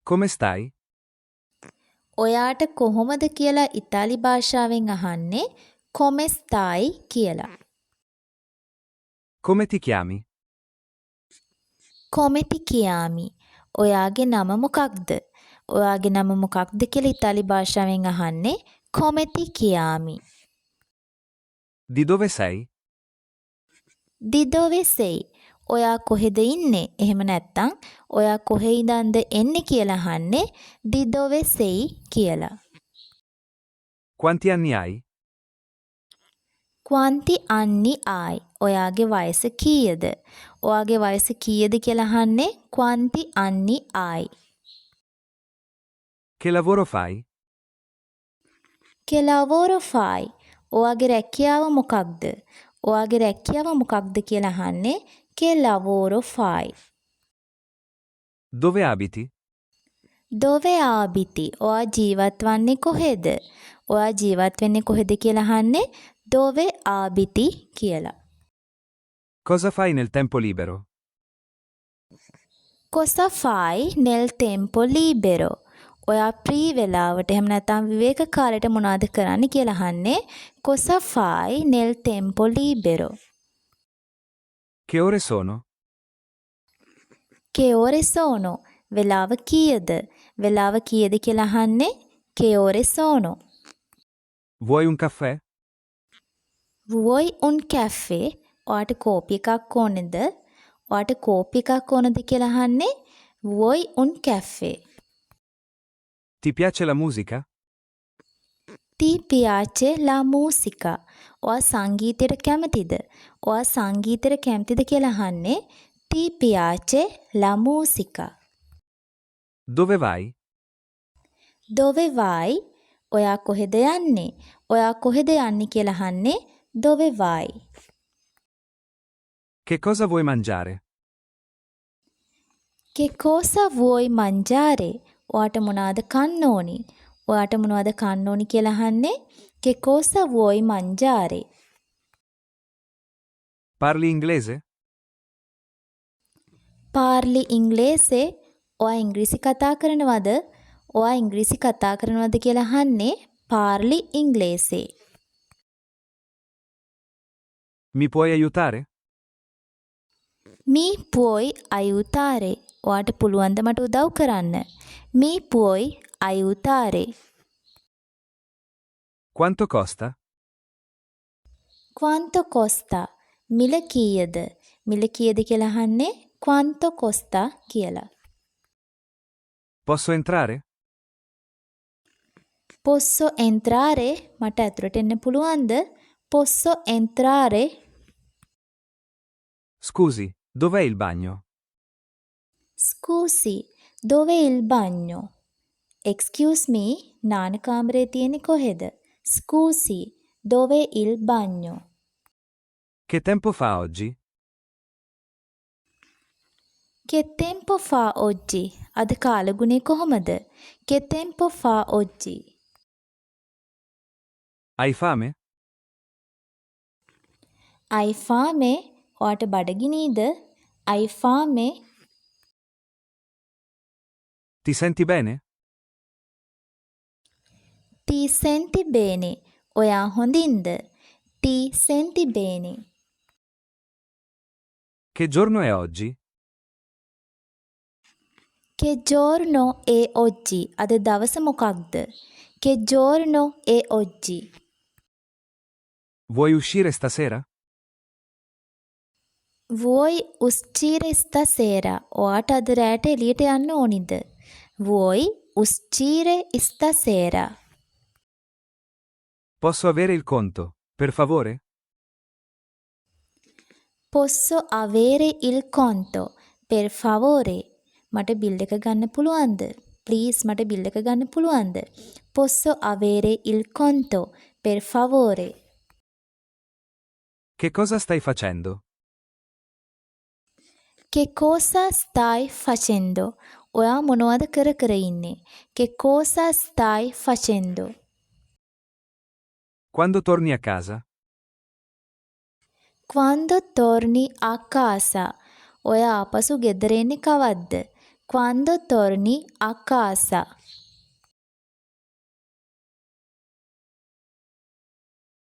Come stai? ඔයාට කොහොමද කියලා ඉතාලි භාෂාවෙන් අහන්නේ come stai කියලා. Come ti chiami? come ti chiami? ඔයාගේ නම මොකක්ද? ඔයාගේ නම මොකක්ද කියලා ඉතාලි භාෂාවෙන් අහන්නේ come ti chiami. Di dove sei? Di dove sei? ඔයා කොහෙද ඉන්නේ? එහෙම නැත්නම් ඔයා කොහේ ඉඳන්ද එන්නේ කියලා අහන්නේ di dove sei කියලා. Quanti anni hai? Quanti anni hai? ඔයාගේ වයස කීයද? ඔයාගේ වයස කීයද කියලා අහන්නේ quanti anni hai? Che lavoro fai? Che lavoro fai? ඔයාගේ රැකියාව මොකක්ද? ඔයාගේ රැකියාව මොකක්ද කියලා අහන්නේ che lavoro fai? Dove abiti? Dove abiti? ඔයා ජීවත් වන්නේ කොහෙද? ඔයා ජීවත් වෙන්නේ කොහෙද කියලා අහන්නේ dove abiti කියලා. Cosa fai nel tempo libero? Cosa fai nel tempo libero? ඔයා free වෙලාවට එහෙම නැත්නම් විවේක කාලයට මොනවද කරන්නේ කියලා අහන්නේ cosa fai nel tempo libero? Che ore sono? Che ore sono? වෙලාව කීයද? වෙලාව කීයද කියලා අහන්නේ che ore sono? Vuoi un caffè? Vuoi un caffè? ඔයාට කෝපි එකක් ඕනේද? ඔයාට කෝපි එකක් ඕනද කියලා අහන්නේ vuoi un caffè? Ti piace la musica? Ti piace la musica? ඔයා සංගීතයට කැමතිද? ඔයා සංගීතයට කැමතිද කියලා අහන්නේ ti piace la musica? Dove vai? Dove vai? ඔයා කොහෙද යන්නේ? ඔයා කොහෙද යන්නේ කියලා අහන්නේ dove vai? Che cosa vuoi mangiare? Che cosa vuoi mangiare? ඔයාට මොනවද කන්න ඕනි? ඔයාට මොනවද කන්න ඕනි කියලා අහන්නේ che cosa vuoi mangiare? Parli inglese? Parli inglese? ඔයා ඉංග්‍රීසි කතා කරනවද? ඔයා ඉංග්‍රීසි කතා කරනවද කියලා අහන්නේ parli inglese. Mi puoi aiutare? Mi puoi aiutare? ඔයාට පුළුවන්ද මට උදව් කරන්න? Mi puoi aiutare? Quanto costa? Quanto costa? මිල කීයද? මිල කීයද කියලා අහන්නේ quanto costa කියලා. Posso entrare? Posso entrare? මට ඇතුළට එන්න පුළුවන්ද? Posso entrare? Scusi, dov'è il bagno? Scusi, dove il bagno? Excuse me, නාන කාමරේ තියෙන්නේ කොහෙද? Scusi, dove il bagno? Che tempo fa oggi? Che tempo fa oggi? අද කාලගුණේ කොහමද? Che tempo fa oggi? Hai fame? Hai fame? ඔයාට බඩගිනීද? Hai fame? Ti senti bene? Ti senti bene? ඔයා හොඳින්ද? Ti senti bene? Che giorno è oggi? Che giorno è oggi? අද දවස මොකක්ද? Che giorno è oggi? Vuoi uscire stasera? Vuoi uscire stasera? ඔයාට අද රැට එළියට යන්න ඕනිද? Vuoi uscire stasera? Posso avere il conto, per favore? Posso avere il conto, per favore? මට බිල් එක ගන්න පුළුවන්ද? Please මට බිල් එක ගන්න පුළුවන්ද? Posso avere il conto, per favore? Che cosa stai facendo? Che cosa stai facendo? ඔයා මොනවද කර කර ඉන්නේ? Che cosa stai facendo? Quando torni a casa? Quando torni a casa? ඔයා ආපසු ගෙදර එන්නේ කවද්ද? quando torni a casa